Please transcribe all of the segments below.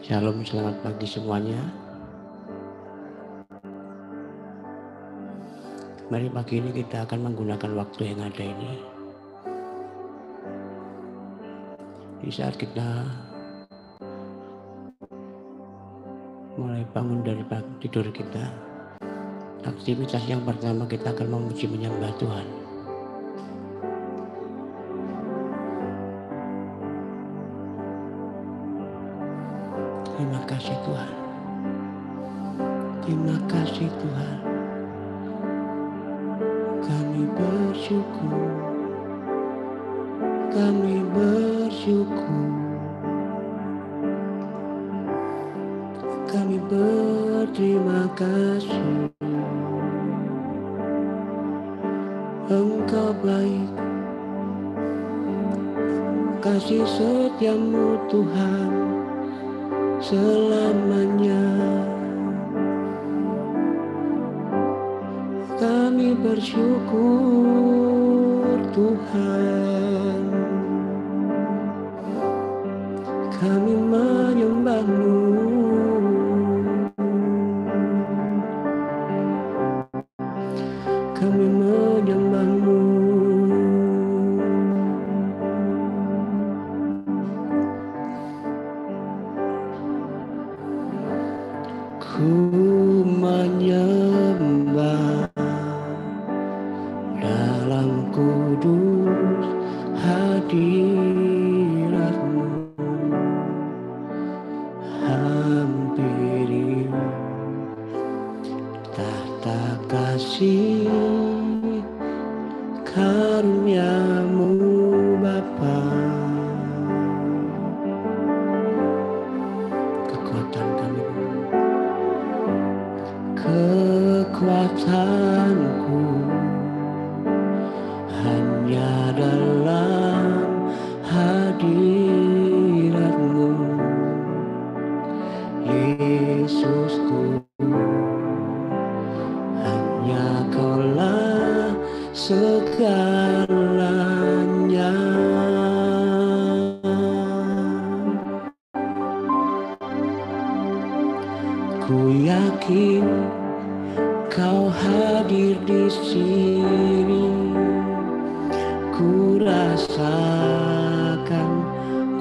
Shalom, selamat pagi semuanya. Mari pagi ini kita akan menggunakan waktu yang ada ini. Di saat kita mulai bangun dari tidur kita, aktivitas yang pertama kita akan memuji menyembah Tuhan. Terima kasih Tuhan. Terima kasih Tuhan. Kami bersyukur. Kami bersyukur. Kami berterima kasih. Engkau baik. Kasih setiamu Tuhan selamanya. Kami bersyukur Tuhan. Kami menyembah-Mu. Kami menyembah-Mu. Ku menyembah dalam kudus hadirat-Mu. Hampiri tahta kasih karunia-Mu Bapa. Kekuatan kami, kekuatanku hanya dalam hadirat-Mu, Yesusku. Hanya Kaulah segalanya. Ku yakin Kau hadir di sini. Ku rasakan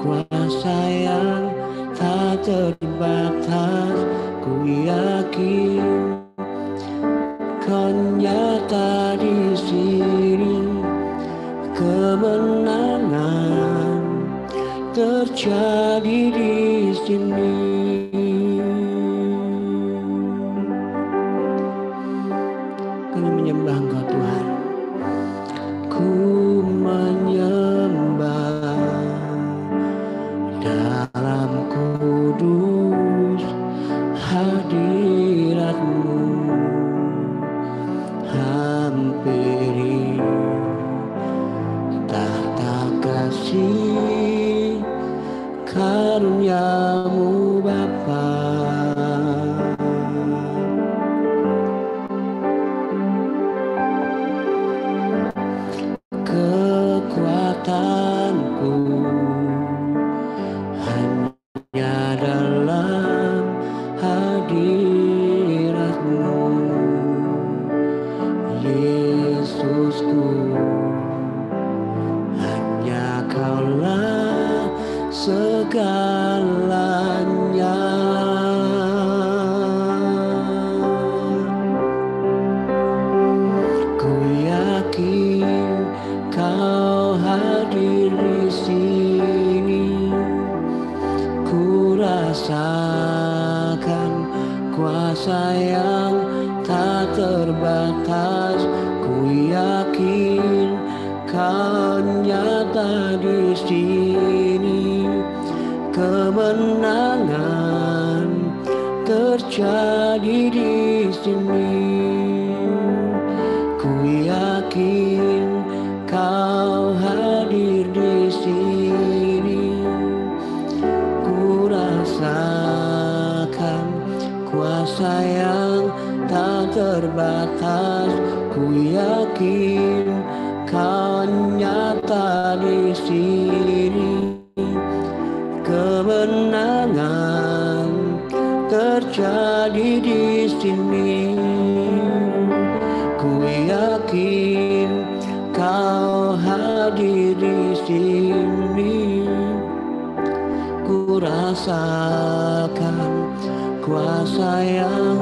kuasa yang tak terbatas. Ku yakin Kau nyata di sini. Kemenangan terjadi di sini. Kami menyembah Engkau Tuhan. Ku menyembah dalam kudus hadirat-Mu. Hampiri tahta kasih karunia-Mu Bapa. Kekuatanku hanya dalam hadirat-Mu, Yesusku. Hanya Kaulah segalanya. Ku yakin Kau hadir di sini. Ku rasakan kuasa yang tak terbatas. Ku yakin Kau nyata di sini. Kemenangan terjadi di sini. Ku yakin Kau hadir di sini. Ku rasakan kuasa yang tak terbatas. Ku yakin Kau nyata di sini. Kemenangan terjadi di sini. Ku yakin Kau hadir di sini. Ku rasakan kuasa yang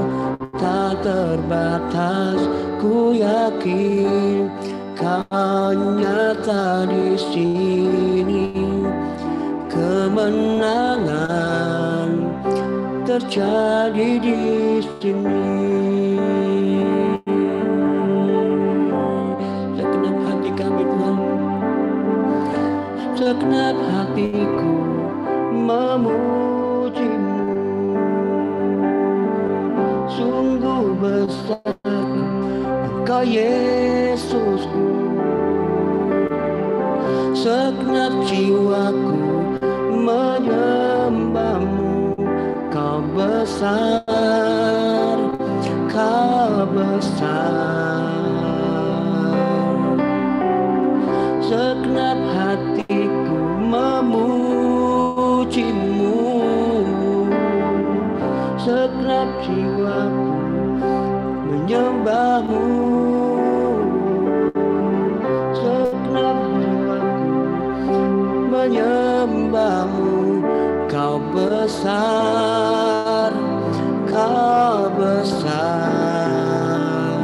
tak terbatas. Ku yakin Kau nyata di sini. Kemenangan terjadi di sini. Segenap hati kami Tuhan, segenap hatiku memuji-Mu. Sungguh besar Engkau Yesusku. Segenap jiwaku menyembah-Mu. Kau besar, Kau besar. Segenap hatiku memuji-Mu. Segenap jiwaku menyembah-Mu. Segenap jiwaku menyembah-Mu. Kau besar, Kau besar.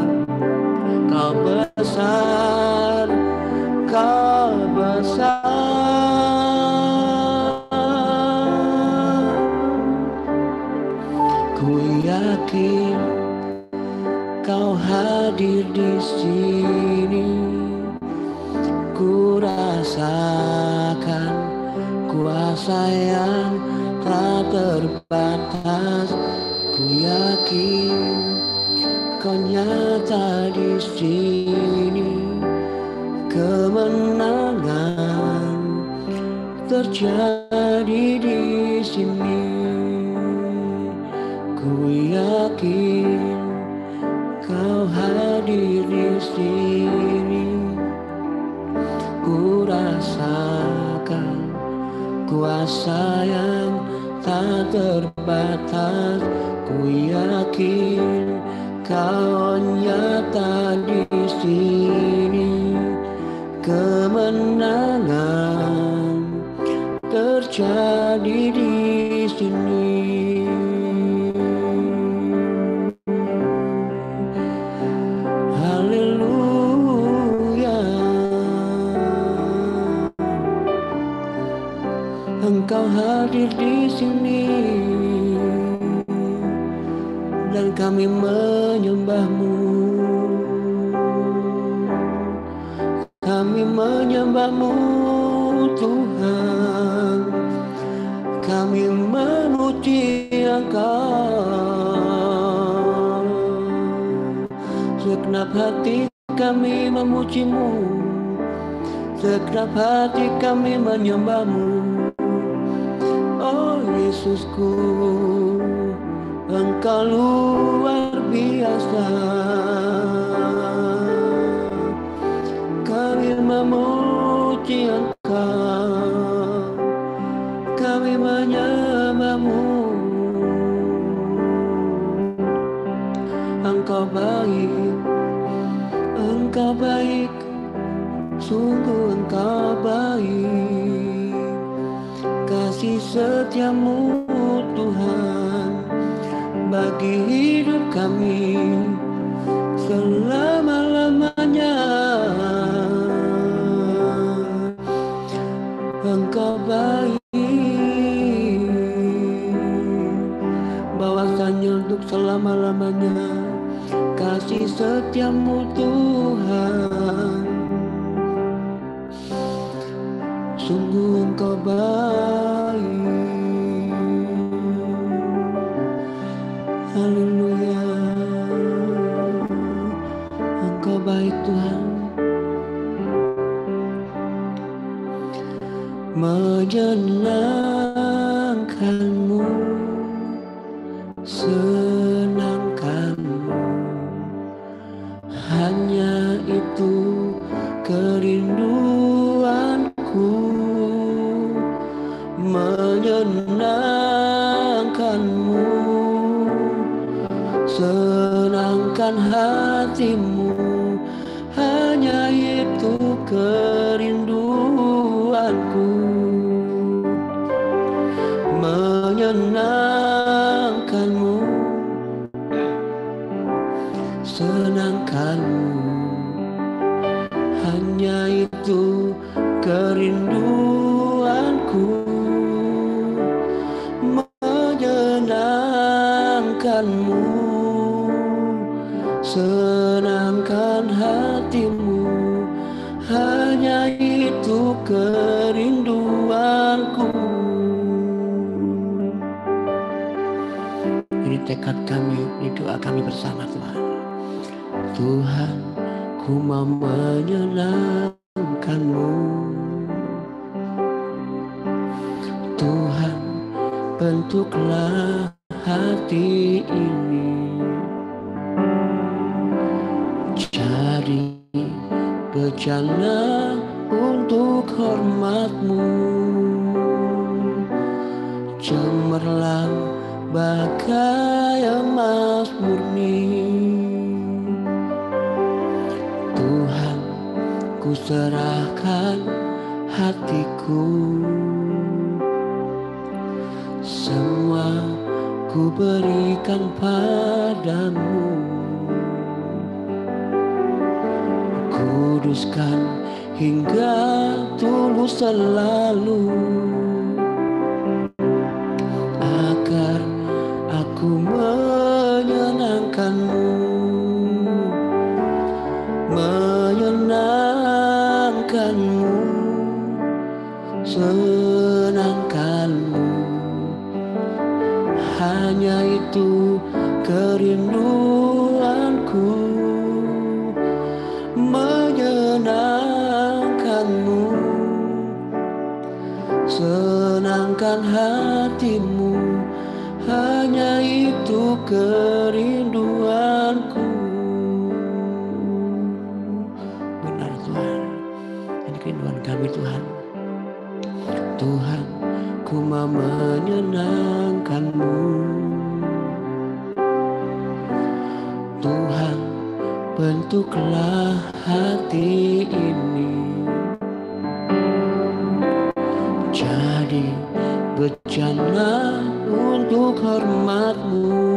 Kau besar, Kau besar. Ku yakin Kau hadir di sini. Ku rasakan kuasa yang tak terbatas. Ku yakin Kau nyata di sini. Kemenangan terjadi di sini. Ku yakin Kau hadir di sini. Ku rasakan kuasa yang tak terbatas. Ku yakin Kau nyata di sini. Kemenangan terjadi di sini. Haleluya. Engkau hadir di sini dan kami menyembah-Mu. Kami menyembah-Mu Tuhan. Kami memuji Engkau. Segenap hati kami memuji-Mu. Segenap hati kami menyembah-Mu. Oh Yesusku, Engkau luar biasa. Kami memuji Engkau. Kami menyembah-Mu. Engkau baik, Engkau baik, sungguh Engkau baik. Kasih setia-Mu Tuhan bagi hidup kami selama-lamanya. Engkau baik, bahwasanya untuk selama-lamanya. Kasih setia-Mu Tuhan, sungguh Engkau baik. Haleluya. Engkau baik Tuhan. Menyenangkan-Mu, senangkan-Mu, hanya itu kerinduanku. Menyenangkan-Mu, senangkan hatimu, hanya itu kerinduanku. Menyenangkanmu, senangkanmu, hanya itu kerinduanku. Menyenangkanmu, senangkan hatimu, hanya itu kerinduanku. Ini tekad kami, ini doa kami bersama Tuhan. Tuhan, ku mau menyenangkanmu. Tuhan, bentuklah hati ini jadi bejana untuk hormat-Mu, cemerlang bagai emas murni. Tuhan, ku serahkan hatiku, semua ku berikan padamu. Kuduskan hingga tulus selalu, agar aku menyenangkanmu, menyenangkanmu, senangkanmu, hanya itu kerinduanku. Menyenangkanmu, senangkan hatimu, hanya itu kerinduanku. Benar Tuhan, ini kerinduan kami Tuhan. Tuhan, ku mau menyenangkanmu. Tuhan, bentuklah hati ini jadi bejana untuk hormat-Mu,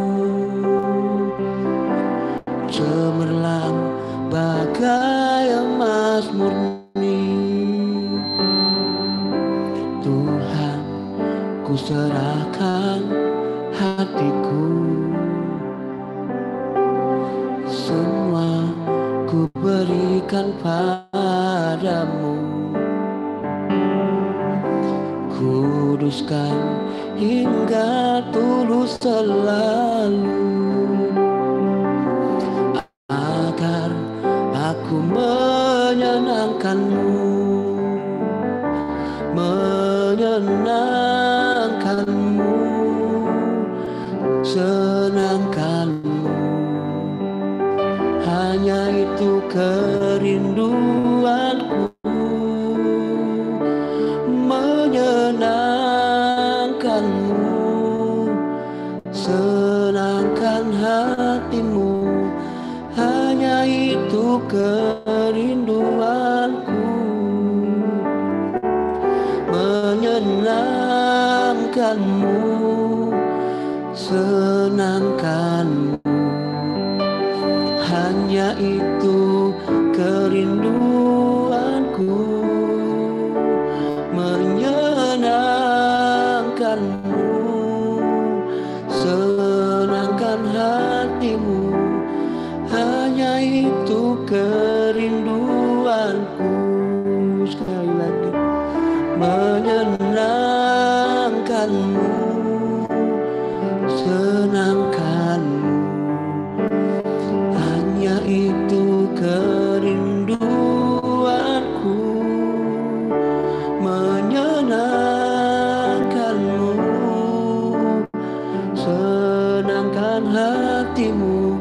cemerlang bagai emas murni. Tuhan, ku serahkan hatiku, semua ku berikan padamu. Kuduskan hingga tulus selalu, agar aku menyenangkanmu, menyenangkanmu, senangkanmu, hanya itu kerinduanku. Menyenangkanmu, senangkan hatimu, hanya itu kerinduanku. Menyenangkanmu, senangkanmu, hanya itu kerinduanku. Menyenangkanmu, senangkan hatimu, hanya itu kerinduanku. Sekali lagi, menyenangkanmu, senangkanmu, hanya itu kerinduanku. Menyenangkanmu, senangkan hatimu,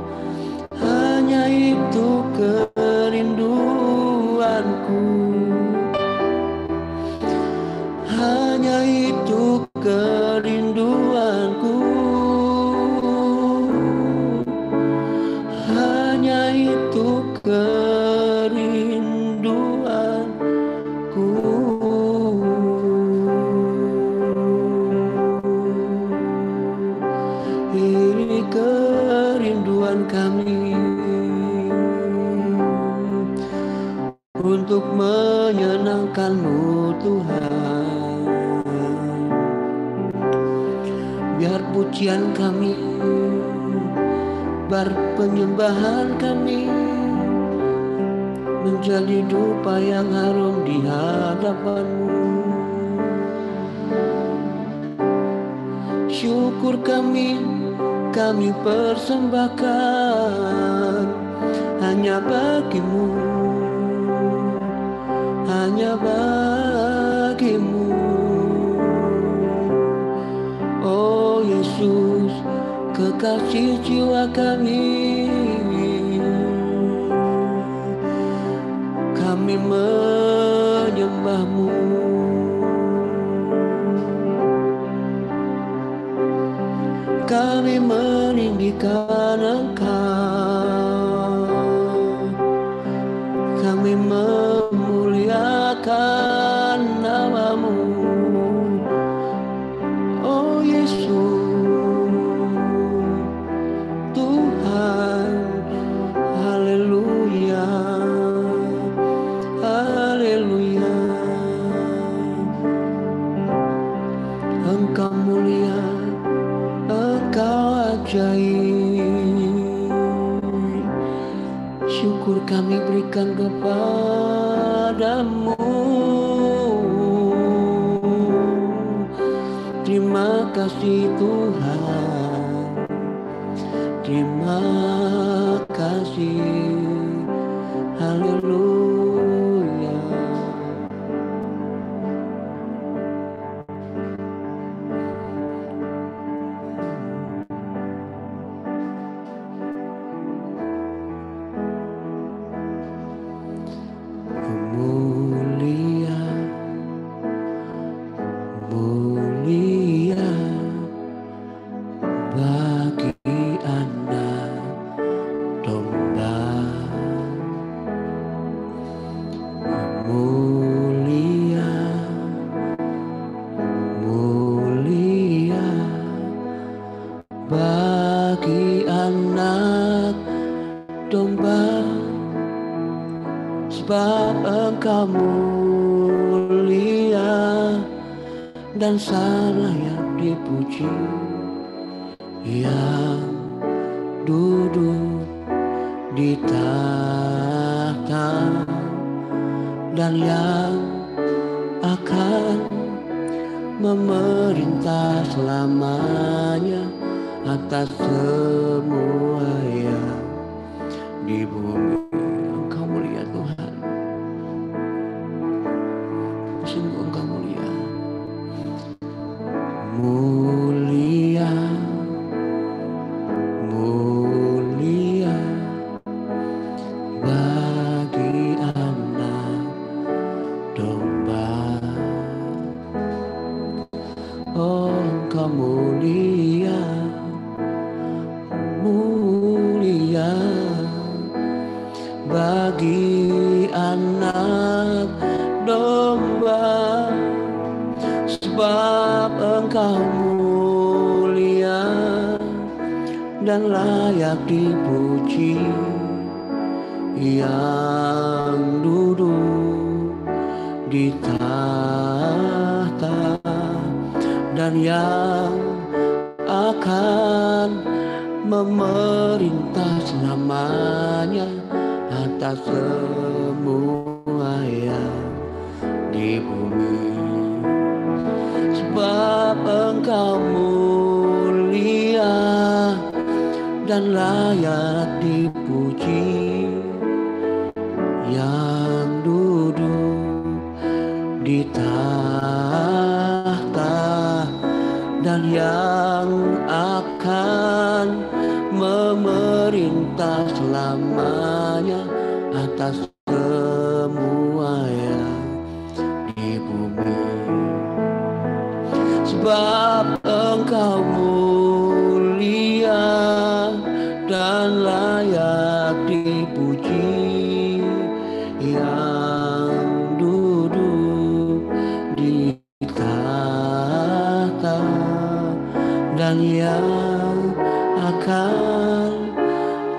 hanya itu kerinduanku. Tuhan kami untuk menyenangkan-Mu Tuhan. Biar pujian kami, biar penyembahan kami menjadi dupa yang harum di hadapan-Mu. Syukur kami persembahkan hanya bagi-Mu, hanya bagi-Mu. Oh Yesus, kekasih jiwa kami, kami menyembah-Mu. Kami meninggikan Engkau, kami memuliakan nama-Mu. Oh Yesus, Tuhan, haleluya, haleluya. Engkau mulia, Engkau ajaib. Syukur kami berikan kepada-Mu. Terima kasih Tuhan, terima kasih, haleluya. Mulia bagi anak domba, mulia bagi anak domba, sebab Engkau mulia dan layak dipuji, yang duduk di tahta dan yang akan memerintah selamanya atas semua yang di bumi. Engkau mulia Tuhan, sungguh Engkau mulia. Mulia bagi anak domba. Oh Engkau mulia bagi anak domba, sebab Engkau mulia dan layak dipuji, yang duduk di tahta dan yang akan memerintah selamanya atas semua yang di bumi. Sebab Engkau mulia dan layak dipuji, yang duduk di tahta dan yang akan memerintah selamanya atas semua yang di bumi. Sebab Engkau mulia dan layak dipuji, yang duduk di tahta dan yang akan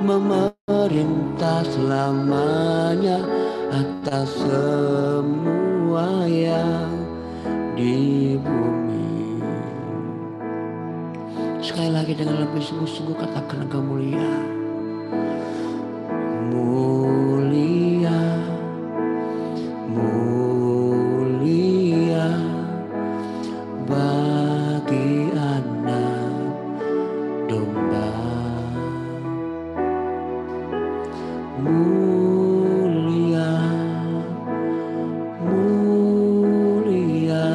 memerintah selamanya atas semua yang di bumi. Sekali lagi dengan lebih sungguh-sungguh katakan Engkau mulia. Mulia, mulia bagi anak domba. Mulia, mulia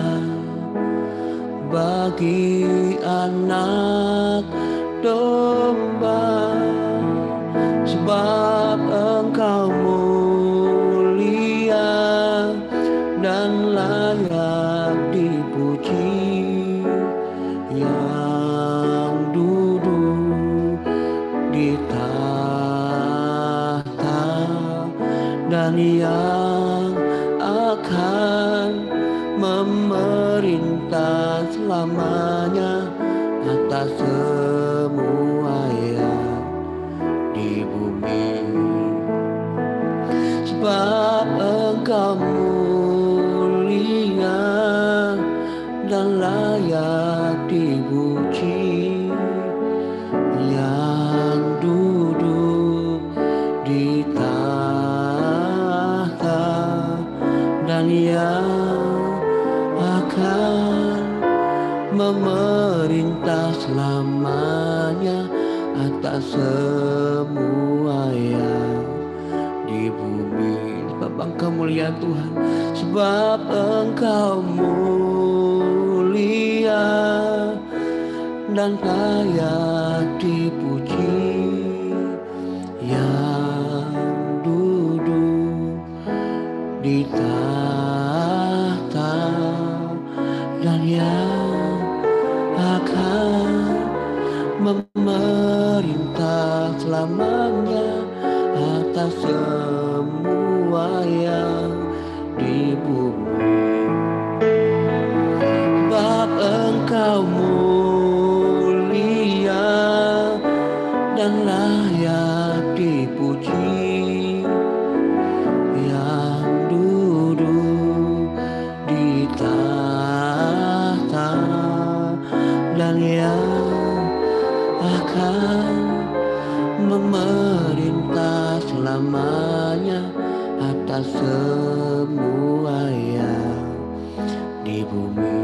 bagi anak domba, sebab Engkau mulia dan layak dipuji, yang duduk di tahta dan yang akan memerintah selamanya atas semua yang di bumi. Sebab Engkau mulia dan layak dipuji, yang duduk di tahta dan yang akan memerintah selamanya atas semua yang di bumi. Sebab Engkau mulia Tuhan, sebab Engkau mulia dan layak dipuji, yang duduk di tahta dan yang akan memerintah selamanya atas semua yang di bumi. Sebab Engkau mulia dan layak dipuji, yang duduk di tahta dan yang akan memerintah selamanya atas semua yang di bumi,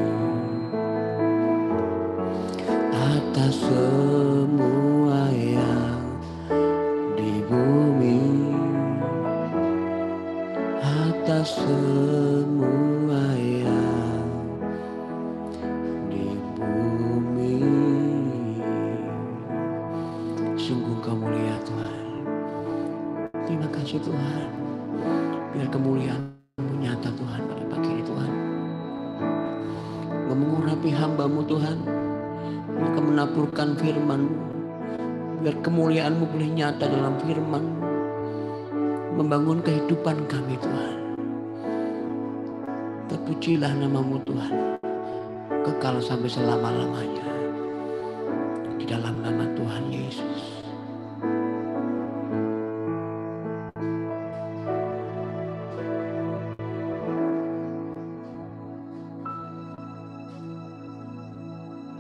atas semua yang di bumi, atas semua yang di bumi. Sungguh Engkau mulia Tuhan. Terima kasih Tuhan. Biar kemuliaan-Mu nyata Tuhan pada pagi ini Tuhan. Mengurapi hamba-Mu Tuhan. Mereka menaburkan firman-Mu. Biar kemuliaan-Mu boleh nyata dalam firman-Mu. Membangun kehidupan kami Tuhan. Terpujilah nama-Mu Tuhan. Kekal sampai selama-lamanya. Di dalam nama Tuhan Yesus.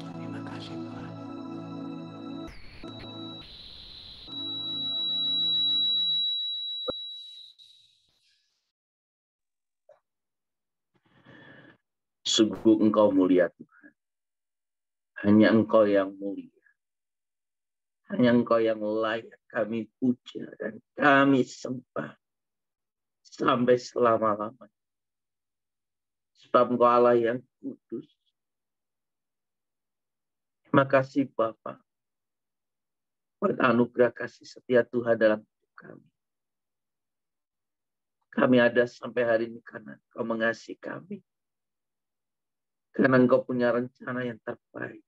Terima kasih Tuhan. Sungguh Engkau mulia Tuhan. Hanya Engkau yang mulia. Hanya Engkau yang layak kami puja dan kami sembah sampai selama-lamanya. Sebab Engkau Allah yang kudus. Terima kasih Bapa buat anugerah kasih setia Tuhan dalam hidup kami. Kami ada sampai hari ini karena Engkau mengasihi kami. Karena Engkau punya rencana yang terbaik.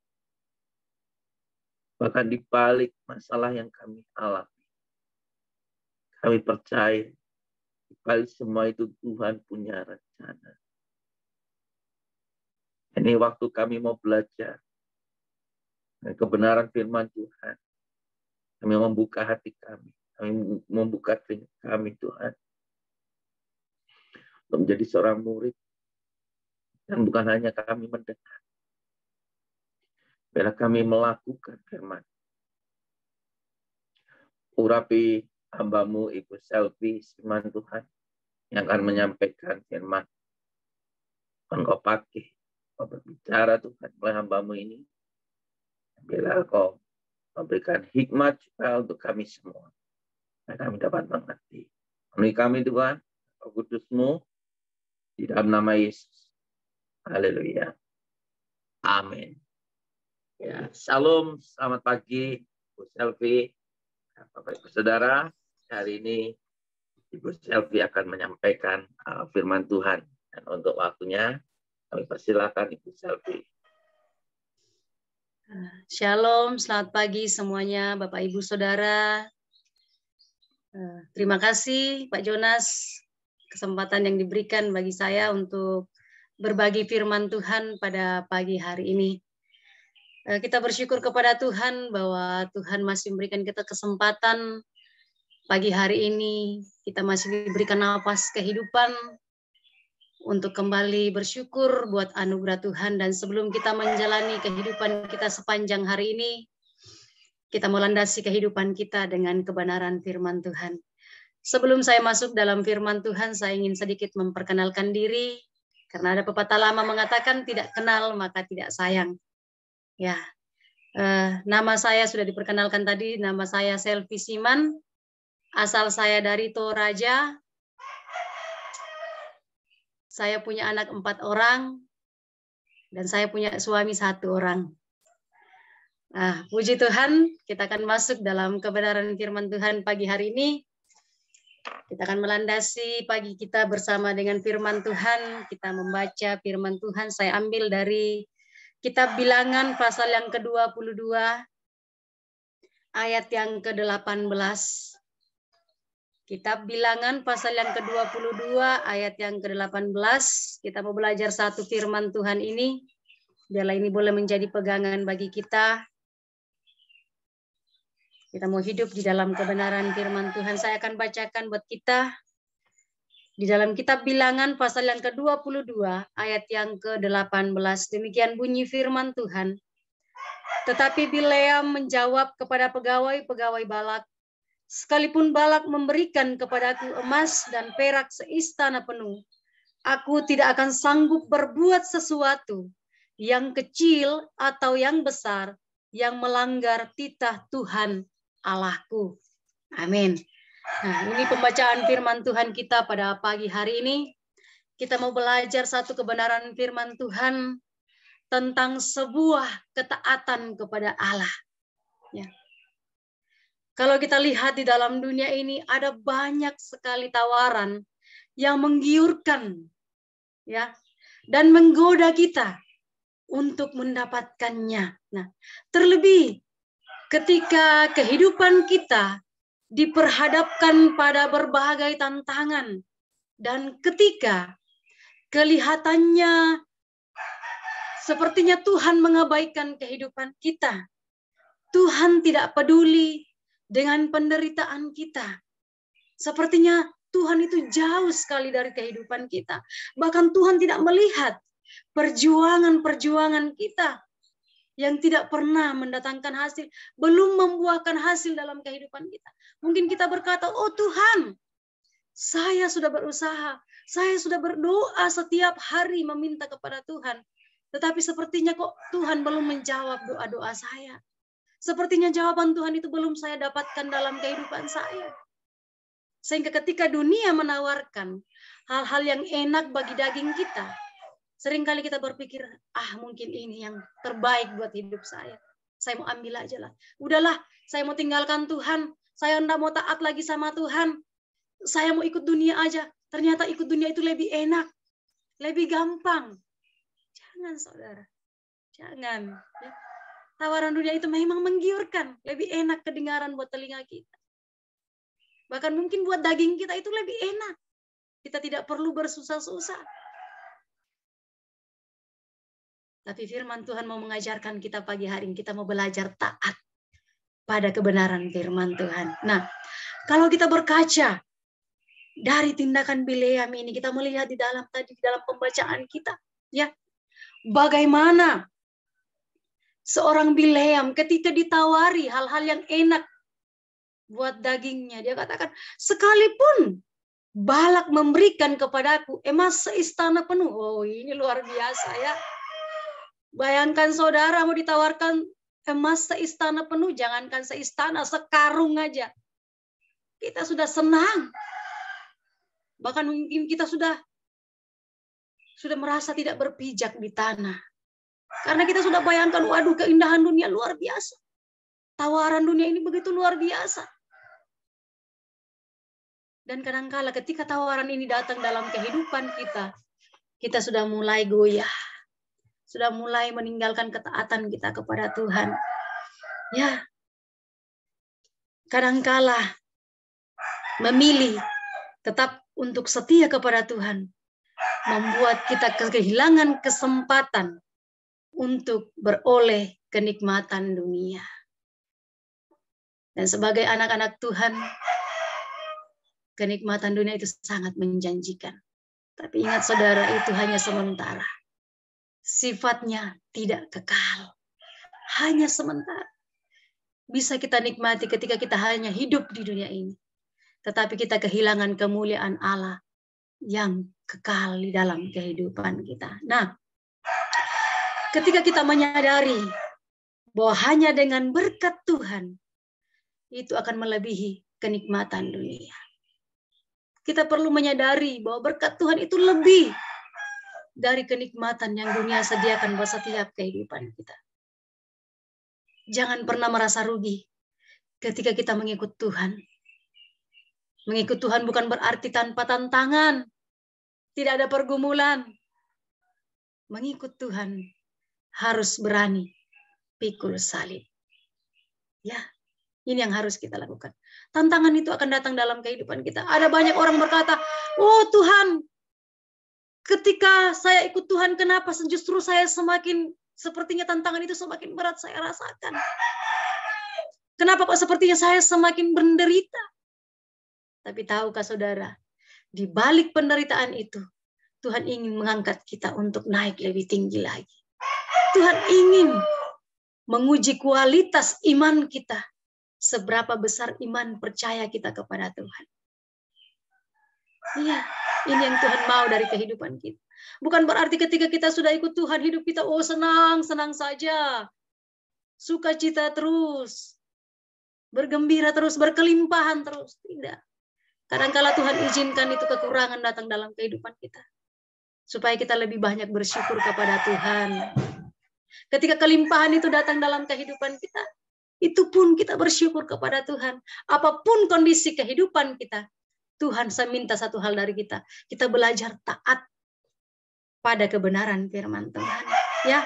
Bahkan di balik masalah yang kami alami. Kami percaya di balik semua itu Tuhan punya rencana. Ini waktu kami mau belajar kebenaran firman Tuhan. Kami membuka hati kami. Kami membuka telinga kami, Tuhan. Untuk menjadi seorang murid. Dan bukan hanya kami mendengar. Biarlah kami melakukan firman. Urapi hamba-Mu Ibu Selvi, firman Tuhan, yang akan menyampaikan firman. Engkau pakai, Engkau berbicara Tuhan oleh hamba-Mu ini. Biarlah Engkau memberikan hikmat juga untuk kami semua. Dan kami dapat mengerti. Penuhi kami Tuhan, Roh Kudus-Mu, di dalam nama Yesus. Haleluya. Amin. Ya, shalom, selamat pagi, Ibu Selvi, Bapak Ibu Saudara. Hari ini Ibu Selvi akan menyampaikan firman Tuhan. Dan untuk waktunya, kami persilakan Ibu Selvi. Shalom, selamat pagi semuanya, Bapak Ibu Saudara. Terima kasih Pak Jonas, kesempatan yang diberikan bagi saya untuk berbagi firman Tuhan pada pagi hari ini. Kita bersyukur kepada Tuhan bahwa Tuhan masih memberikan kita kesempatan pagi hari ini. Kita masih diberikan napas kehidupan untuk kembali bersyukur buat anugerah Tuhan. Dan sebelum kita menjalani kehidupan kita sepanjang hari ini, kita melandasi kehidupan kita dengan kebenaran firman Tuhan. Sebelum saya masuk dalam firman Tuhan, saya ingin sedikit memperkenalkan diri. Karena ada pepatah lama mengatakan tidak kenal maka tidak sayang. Ya, nama saya sudah diperkenalkan tadi, nama saya Selvi Siman, asal saya dari Toraja. Saya punya anak 4 orang, dan saya punya suami 1 orang. Nah, puji Tuhan, kita akan masuk dalam kebenaran firman Tuhan pagi hari ini. Kita akan melandasi pagi kita bersama dengan firman Tuhan. Kita membaca firman Tuhan, saya ambil dari Kitab Bilangan pasal yang ke-22, ayat yang ke-18. Kitab Bilangan pasal yang ke-22, ayat yang ke-18. Kita mau belajar satu firman Tuhan ini. Biarlah ini boleh menjadi pegangan bagi kita. Kita mau hidup di dalam kebenaran firman Tuhan. Saya akan bacakan buat kita. Di dalam Kitab Bilangan pasal yang ke-22, ayat yang ke-18. Demikian bunyi firman Tuhan. Tetapi Bileam menjawab kepada pegawai-pegawai Balak, sekalipun Balak memberikan kepadaku emas dan perak seistana penuh, aku tidak akan sanggup berbuat sesuatu yang kecil atau yang besar yang melanggar titah Tuhan Allahku. Amin. Nah, ini pembacaan firman Tuhan kita pada pagi hari ini. Kita mau belajar satu kebenaran firman Tuhan tentang sebuah ketaatan kepada Allah. Ya. Kalau kita lihat di dalam dunia ini ada banyak sekali tawaran yang menggiurkan, ya, dan menggoda kita untuk mendapatkannya. Nah, terlebih ketika kehidupan kita diperhadapkan pada berbagai tantangan, dan ketika kelihatannya sepertinya Tuhan mengabaikan kehidupan kita, Tuhan tidak peduli dengan penderitaan kita, sepertinya Tuhan itu jauh sekali dari kehidupan kita, bahkan Tuhan tidak melihat perjuangan-perjuangan kita yang tidak pernah mendatangkan hasil, belum membuahkan hasil dalam kehidupan kita. Mungkin kita berkata, oh Tuhan, saya sudah berusaha, saya sudah berdoa setiap hari meminta kepada Tuhan. Tetapi sepertinya kok Tuhan belum menjawab doa-doa saya. Sepertinya jawaban Tuhan itu belum saya dapatkan dalam kehidupan saya. Sehingga ketika dunia menawarkan hal-hal yang enak bagi daging kita, seringkali kita berpikir, mungkin ini yang terbaik buat hidup saya. Saya mau ambil aja lah. Udahlah, saya mau tinggalkan Tuhan. Saya enggak mau taat lagi sama Tuhan. Saya mau ikut dunia aja. Ternyata ikut dunia itu lebih enak. Lebih gampang. Jangan, saudara. Jangan. Ya. Tawaran dunia itu memang menggiurkan. Lebih enak kedengaran buat telinga kita. Bahkan mungkin buat daging kita itu lebih enak. Kita tidak perlu bersusah-susah. Tapi firman Tuhan mau mengajarkan kita pagi hari ini, kita mau belajar taat. pada kebenaran firman Tuhan. Nah, kalau kita berkaca dari tindakan Bileam ini, kita melihat di dalam pembacaan kita, ya, bagaimana seorang Bileam ketika ditawari hal-hal yang enak buat dagingnya, dia katakan, sekalipun Balak memberikan kepadaku emas seistana penuh. Oh, ini luar biasa ya. Bayangkan saudara mau ditawarkan emas seistana penuh, jangankan seistana, sekarung aja. Kita sudah senang. Bahkan mungkin kita sudah merasa tidak berpijak di tanah. Karena kita sudah bayangkan, waduh, keindahan dunia luar biasa. Tawaran dunia ini begitu luar biasa. Dan kadangkala ketika tawaran ini datang dalam kehidupan kita, kita sudah mulai goyah. Sudah mulai meninggalkan ketaatan kita kepada Tuhan. Ya, kadangkala memilih tetap untuk setia kepada Tuhan membuat kita kehilangan kesempatan untuk beroleh kenikmatan dunia. Dan sebagai anak-anak Tuhan, kenikmatan dunia itu sangat menjanjikan. Tapi ingat saudara, itu hanya sementara. Sifatnya tidak kekal. Hanya sementara. Bisa kita nikmati ketika kita hanya hidup di dunia ini. Tetapi kita kehilangan kemuliaan Allah yang kekal di dalam kehidupan kita. Nah, ketika kita menyadari bahwa hanya dengan berkat Tuhan, itu akan melebihi kenikmatan dunia. Kita perlu menyadari bahwa berkat Tuhan itu lebih dari kenikmatan yang dunia sediakan buat setiap kehidupan kita. Jangan pernah merasa rugi ketika kita mengikut Tuhan. Mengikut Tuhan bukan berarti tanpa tantangan, tidak ada pergumulan. Mengikut Tuhan harus berani pikul salib. Ya, ini yang harus kita lakukan. Tantangan itu akan datang dalam kehidupan kita. Ada banyak orang berkata, oh Tuhan, ketika saya ikut Tuhan, kenapa justru saya sepertinya tantangan itu semakin berat saya rasakan. Kenapa kok sepertinya saya semakin menderita? Tapi tahukah saudara, di balik penderitaan itu, Tuhan ingin mengangkat kita untuk naik lebih tinggi lagi. Tuhan ingin menguji kualitas iman kita. Seberapa besar iman percaya kita kepada Tuhan. Iya, ini yang Tuhan mau dari kehidupan kita. Bukan berarti ketika kita sudah ikut Tuhan, hidup kita, oh senang saja. Sukacita terus. Bergembira terus, berkelimpahan terus. Tidak. Kadang-kala Tuhan izinkan itu kekurangan datang dalam kehidupan kita. Supaya kita lebih banyak bersyukur kepada Tuhan. Ketika kelimpahan itu datang dalam kehidupan kita, itu pun kita bersyukur kepada Tuhan. Apapun kondisi kehidupan kita, Tuhan saya minta satu hal dari kita. Kita belajar taat pada kebenaran firman Tuhan. Ya,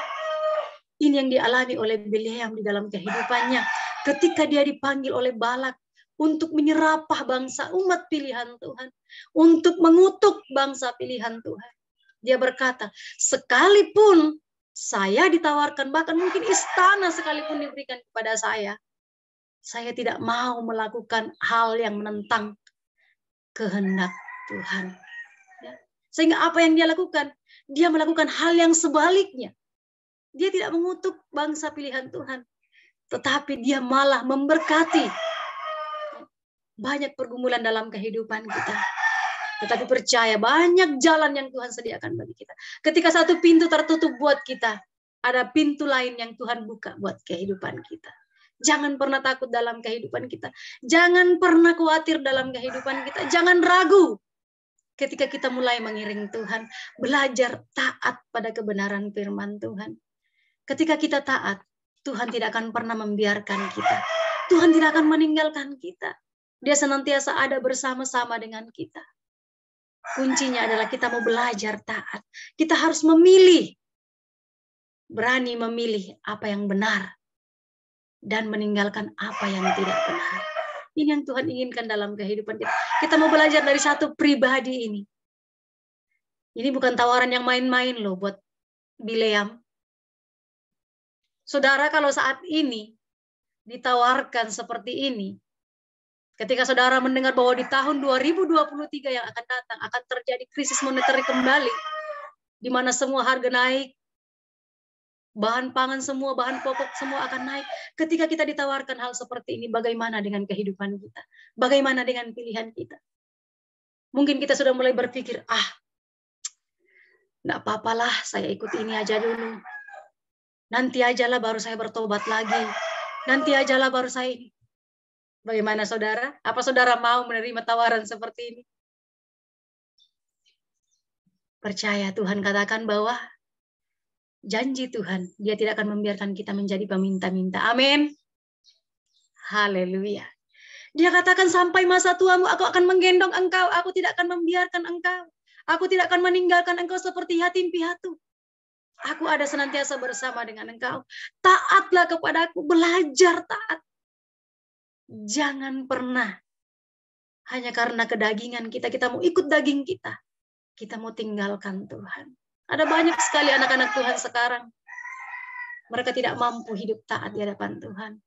ini yang dialami oleh Bileam di dalam kehidupannya. Ketika dia dipanggil oleh Balak untuk menyerapah bangsa umat pilihan Tuhan. Untuk mengutuk bangsa pilihan Tuhan. Dia berkata, sekalipun saya ditawarkan, bahkan mungkin istana sekalipun diberikan kepada saya tidak mau melakukan hal yang menentang kehendak Tuhan. Ya. Sehingga apa yang dia lakukan? Dia melakukan hal yang sebaliknya. Dia tidak mengutuk bangsa pilihan Tuhan. Tetapi dia malah memberkati. Banyak pergumulan dalam kehidupan kita. Tetapi percaya banyak jalan yang Tuhan sediakan bagi kita. Ketika satu pintu tertutup buat kita, ada pintu lain yang Tuhan buka buat kehidupan kita. Jangan pernah takut dalam kehidupan kita. Jangan pernah khawatir dalam kehidupan kita. Jangan ragu ketika kita mulai mengiring Tuhan. Belajar taat pada kebenaran firman Tuhan. Ketika kita taat, Tuhan tidak akan pernah membiarkan kita. Tuhan tidak akan meninggalkan kita. Dia senantiasa ada bersama-sama dengan kita. Kuncinya adalah kita mau belajar taat. Kita harus memilih. Berani memilih apa yang benar. Dan meninggalkan apa yang tidak benar. Ini yang Tuhan inginkan dalam kehidupan kita. Kita mau belajar dari satu pribadi ini. Ini bukan tawaran yang main-main loh buat Bileam. Saudara, kalau saat ini ditawarkan seperti ini, ketika saudara mendengar bahwa di tahun 2023 yang akan datang akan terjadi krisis moneter kembali, di mana semua harga naik, bahan pangan semua, bahan pokok semua akan naik. Ketika kita ditawarkan hal seperti ini, bagaimana dengan kehidupan kita? Bagaimana dengan pilihan kita? Mungkin kita sudah mulai berpikir, enggak apa-apalah, saya ikut ini aja dulu. Nanti ajalah baru saya bertobat lagi. Nanti ajalah baru saya ini. Bagaimana saudara? Apa saudara mau menerima tawaran seperti ini? Percaya, Tuhan katakan bahwa janji Tuhan, Dia tidak akan membiarkan kita menjadi peminta-minta. Amin. Haleluya. Dia katakan, sampai masa tuamu aku akan menggendong engkau, aku tidak akan membiarkan engkau. Aku tidak akan meninggalkan engkau seperti yatim piatu. Aku ada senantiasa bersama dengan engkau. Taatlah kepadaku, belajar taat. Jangan pernah hanya karena kedagingan kita mau ikut daging kita mau tinggalkan Tuhan. Ada banyak sekali anak-anak Tuhan sekarang. Mereka tidak mampu hidup taat di hadapan Tuhan.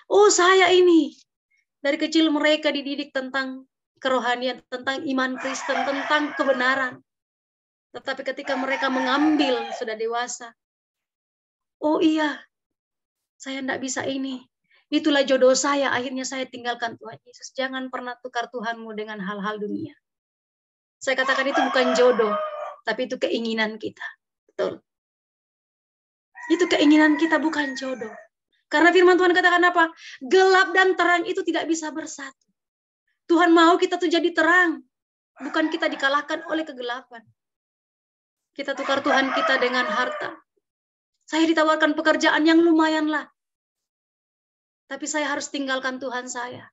Oh, saya ini. Dari kecil mereka dididik tentang kerohanian, tentang iman Kristen, tentang kebenaran. Tetapi ketika mereka mengambil sudah dewasa, oh iya, saya tidak bisa ini. Itulah jodoh saya, akhirnya saya tinggalkan Tuhan Yesus. Jangan pernah tukar Tuhanmu dengan hal-hal dunia. Saya katakan itu bukan jodoh, tapi itu keinginan kita. Betul. Itu keinginan kita, bukan jodoh. Karena firman Tuhan katakan apa? Gelap dan terang itu tidak bisa bersatu. Tuhan mau kita tuh jadi terang. Bukan kita dikalahkan oleh kegelapan. Kita tukar Tuhan kita dengan harta. Saya ditawarkan pekerjaan yang lumayan lah. Tapi saya harus tinggalkan Tuhan saya.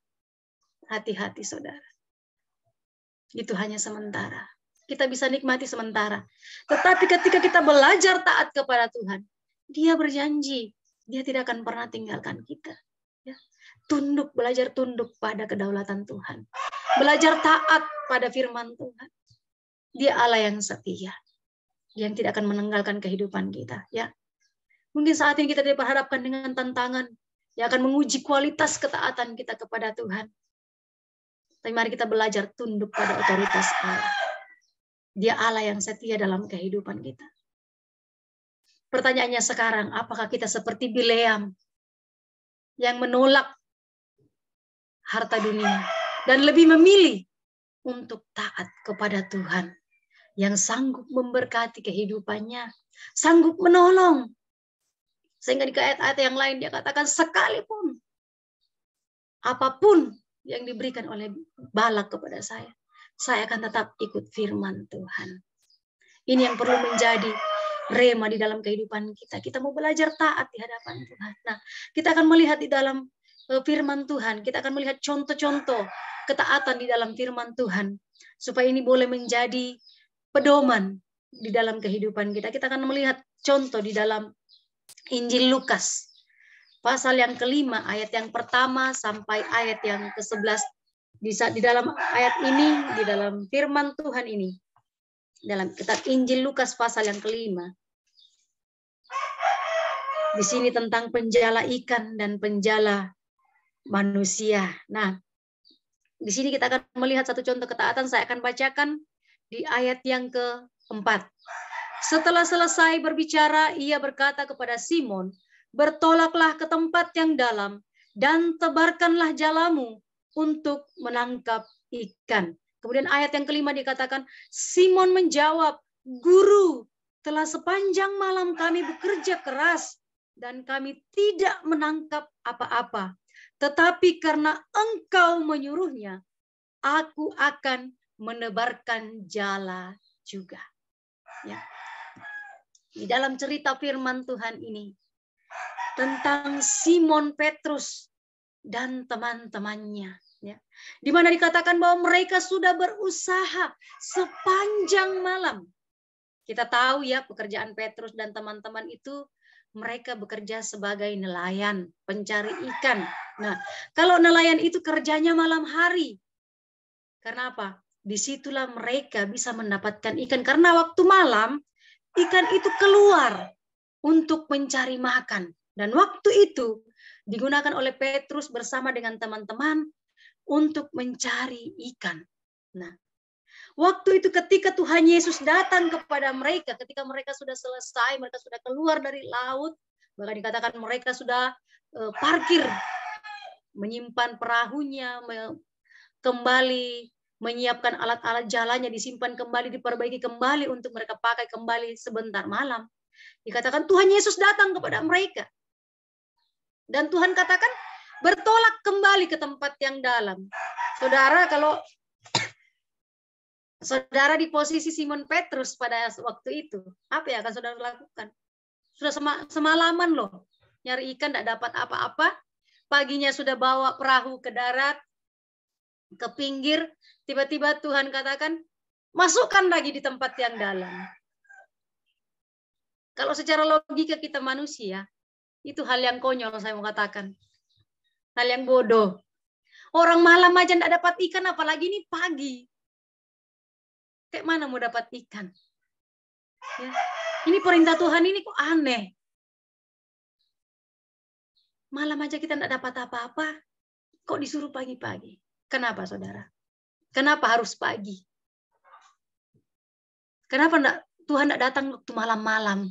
Hati-hati saudara. Itu hanya sementara. Kita bisa nikmati sementara. Tetapi ketika kita belajar taat kepada Tuhan, Dia berjanji, Dia tidak akan pernah tinggalkan kita. Ya. Tunduk, belajar tunduk pada kedaulatan Tuhan. Belajar taat pada firman Tuhan. Dia Allah yang setia, yang tidak akan meninggalkan kehidupan kita. Ya, mungkin saat ini kita diperhadapkan dengan tantangan yang akan menguji kualitas ketaatan kita kepada Tuhan. Tapi mari kita belajar tunduk pada otoritas Allah. Dia Allah yang setia dalam kehidupan kita. Pertanyaannya sekarang, apakah kita seperti Bileam yang menolak harta dunia dan lebih memilih untuk taat kepada Tuhan yang sanggup memberkati kehidupannya, sanggup menolong. Sehingga di ayat-ayat yang lain dia katakan, sekalipun apapun yang diberikan oleh Balak kepada saya akan tetap ikut firman Tuhan. Ini yang perlu menjadi rema di dalam kehidupan kita. Kita mau belajar taat di hadapan Tuhan. Nah, kita akan melihat di dalam firman Tuhan, kita akan melihat contoh-contoh ketaatan di dalam firman Tuhan, supaya ini boleh menjadi pedoman di dalam kehidupan kita. Kita akan melihat contoh di dalam Injil Lukas, pasal yang kelima, ayat yang pertama sampai ayat yang ke-11. Di dalam ayat ini, di dalam firman Tuhan ini, dalam kitab Injil Lukas pasal yang kelima, di sini tentang penjala ikan dan penjala manusia. Nah, di sini kita akan melihat satu contoh ketaatan. Saya akan bacakan di ayat yang keempat. Setelah selesai berbicara, ia berkata kepada Simon, bertolaklah ke tempat yang dalam dan tebarkanlah jalamu untuk menangkap ikan. Kemudian ayat yang kelima dikatakan, Simon menjawab, Guru, telah sepanjang malam kami bekerja keras dan kami tidak menangkap apa-apa. Tetapi karena engkau menyuruhnya, aku akan menebarkan jala juga. Ya. Di dalam cerita firman Tuhan ini, tentang Simon Petrus dan teman-temannya. Ya. Di mana dikatakan bahwa mereka sudah berusaha sepanjang malam. Kita tahu ya pekerjaan Petrus dan teman-teman itu, mereka bekerja sebagai nelayan, pencari ikan. Nah, kalau nelayan itu kerjanya malam hari. Karena apa? Disitulah mereka bisa mendapatkan ikan. Karena waktu malam, ikan itu keluar untuk mencari makan. Dan waktu itu, digunakan oleh Petrus bersama dengan teman-teman untuk mencari ikan. Nah, waktu itu ketika Tuhan Yesus datang kepada mereka, ketika mereka sudah selesai, mereka sudah keluar dari laut, bahkan dikatakan mereka sudah parkir, menyimpan perahunya, kembali menyiapkan alat-alat jalannya, disimpan kembali, diperbaiki kembali untuk mereka pakai kembali sebentar malam. Dikatakan Tuhan Yesus datang kepada mereka. Dan Tuhan katakan bertolak kembali ke tempat yang dalam. Saudara, kalau saudara di posisi Simon Petrus pada waktu itu, apa yang akan saudara lakukan? Sudah semalaman loh, nyari ikan tidak dapat apa-apa. Paginya sudah bawa perahu ke darat, ke pinggir. Tiba-tiba Tuhan katakan, masukkan lagi di tempat yang dalam. Kalau secara logika kita manusia, itu hal yang konyol saya mau katakan. Hal yang bodoh. Orang malam aja tidak dapat ikan, apalagi ini pagi. Kayak mana mau dapat ikan? Ya. Ini perintah Tuhan ini kok aneh. Malam aja kita tidak dapat apa-apa, kok disuruh pagi-pagi? Kenapa, saudara? Kenapa harus pagi? Kenapa Tuhan tidak datang waktu malam-malam?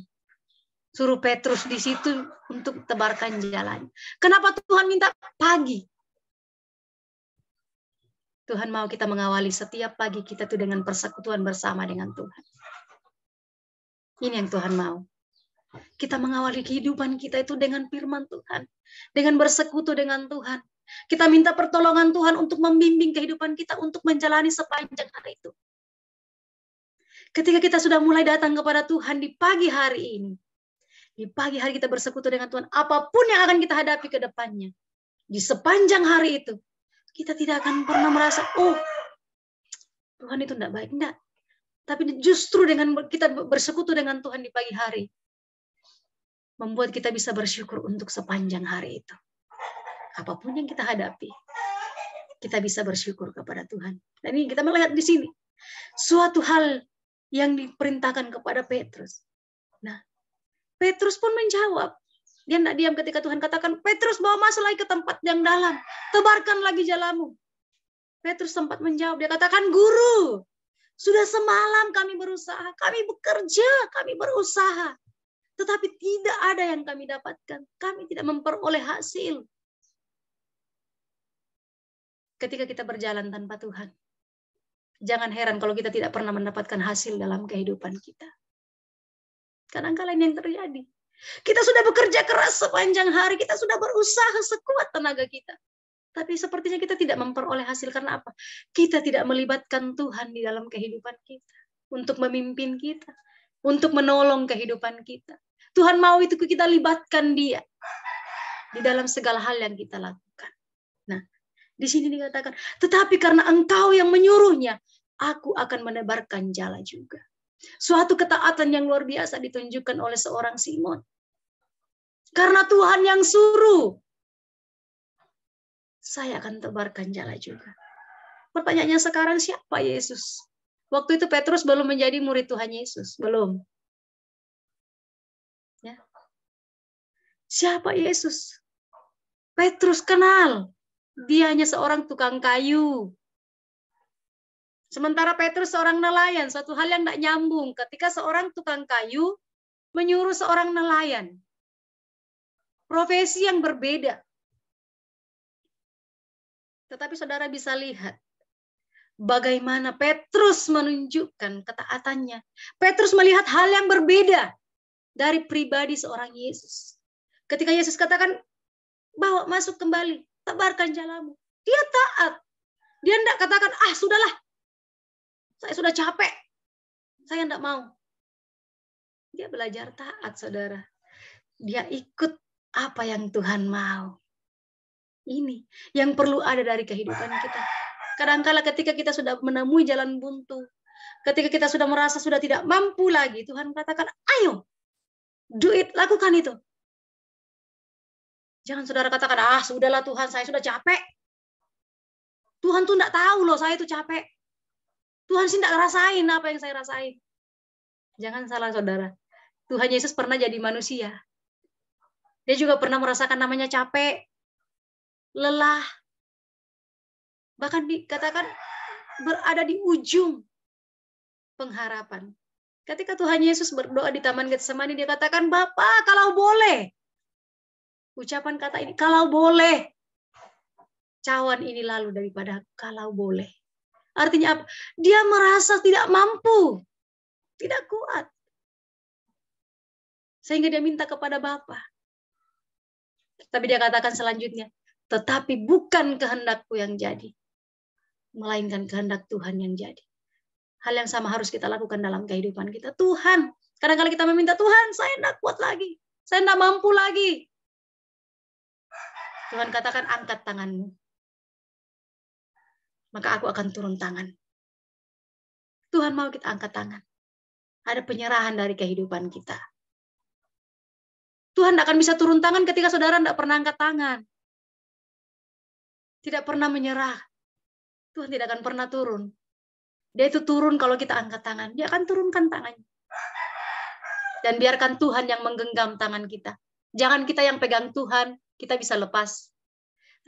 Suruh Petrus di situ untuk tebarkan jalan. Kenapa Tuhan minta pagi? Tuhan mau kita mengawali setiap pagi kita tuh dengan persekutuan bersama dengan Tuhan. Ini yang Tuhan mau. Kita mengawali kehidupan kita itu dengan firman Tuhan. Dengan bersekutu dengan Tuhan. Kita minta pertolongan Tuhan untuk membimbing kehidupan kita untuk menjalani sepanjang hari itu. Ketika kita sudah mulai datang kepada Tuhan di pagi hari ini. Di pagi hari kita bersekutu dengan Tuhan. Apapun yang akan kita hadapi ke depannya. Di sepanjang hari itu. Kita tidak akan pernah merasa, oh Tuhan itu tidak baik. Tidak. Tapi justru dengan kita bersekutu dengan Tuhan di pagi hari. Membuat kita bisa bersyukur untuk sepanjang hari itu. Apapun yang kita hadapi. Kita bisa bersyukur kepada Tuhan. Dan ini kita melihat di sini. Suatu hal yang diperintahkan kepada Petrus. Nah, Petrus pun menjawab. Dia tidak diam ketika Tuhan katakan, Petrus bawa masuk lagi ke tempat yang dalam. Tebarkan lagi jalamu. Petrus sempat menjawab. Dia katakan, Guru, sudah semalam kami berusaha. Kami bekerja, kami berusaha. Tetapi tidak ada yang kami dapatkan. Kami tidak memperoleh hasil. Ketika kita berjalan tanpa Tuhan. Jangan heran kalau kita tidak pernah mendapatkan hasil dalam kehidupan kita. Kadang-kala ini yang terjadi. Kita sudah bekerja keras sepanjang hari. Kita sudah berusaha sekuat tenaga kita. Tapi sepertinya kita tidak memperoleh hasil. Karena apa? Kita tidak melibatkan Tuhan di dalam kehidupan kita. Untuk memimpin kita. Untuk menolong kehidupan kita. Tuhan mau itu kita libatkan Dia. Di dalam segala hal yang kita lakukan. Nah, di sini dikatakan. Tetapi karena Engkau yang menyuruhnya. Aku akan menebarkan jala juga. Suatu ketaatan yang luar biasa ditunjukkan oleh seorang Simon. Karena Tuhan yang suruh. Saya akan tebarkan jala juga. Pertanyaannya sekarang, siapa Yesus? Waktu itu Petrus belum menjadi murid Tuhan Yesus. Belum. Ya. Siapa Yesus? Petrus kenal. Dia hanya seorang tukang kayu. Sementara Petrus seorang nelayan, suatu hal yang tidak nyambung. Ketika seorang tukang kayu menyuruh seorang nelayan. Profesi yang berbeda. Tetapi saudara bisa lihat bagaimana Petrus menunjukkan ketaatannya. Petrus melihat hal yang berbeda dari pribadi seorang Yesus. Ketika Yesus katakan, bawa masuk kembali, tebarkan jalamu. Dia taat. Dia tidak katakan, sudahlah. Saya sudah capek. Saya tidak mau. Dia belajar taat, saudara. Dia ikut apa yang Tuhan mau. Ini yang perlu ada dari kehidupan kita. Kadang-kala ketika kita sudah menemui jalan buntu, ketika kita sudah merasa sudah tidak mampu lagi, Tuhan katakan, ayo, do it, lakukan itu. Jangan saudara katakan, sudahlah Tuhan, saya sudah capek. Tuhan tuh tidak tahu loh, saya itu capek. Tuhan sih tidak ngerasain apa yang saya rasain. Jangan salah saudara. Tuhan Yesus pernah jadi manusia. Dia juga pernah merasakan namanya capek, lelah. Bahkan dikatakan berada di ujung pengharapan. Ketika Tuhan Yesus berdoa di Taman Getsemani, dia katakan, "Bapa, kalau boleh." Ucapan kata ini, kalau boleh. Cawan ini lalu daripada kalau boleh. Artinya apa? Dia merasa tidak mampu, tidak kuat. Sehingga dia minta kepada Bapa. Tapi dia katakan selanjutnya, tetapi bukan kehendakku yang jadi, melainkan kehendak Tuhan yang jadi. Hal yang sama harus kita lakukan dalam kehidupan kita. Tuhan, kadang-kadang kita meminta, Tuhan, saya tidak kuat lagi. Saya tidak mampu lagi. Tuhan katakan, angkat tanganmu. Maka aku akan turun tangan. Tuhan mau kita angkat tangan. Ada penyerahan dari kehidupan kita. Tuhan tidak akan bisa turun tangan ketika saudara tidak pernah angkat tangan. Tidak pernah menyerah. Tuhan tidak akan pernah turun. Dia itu turun kalau kita angkat tangan. Dia akan turunkan tangannya. Dan biarkan Tuhan yang menggenggam tangan kita. Jangan kita yang pegang Tuhan, kita bisa lepas.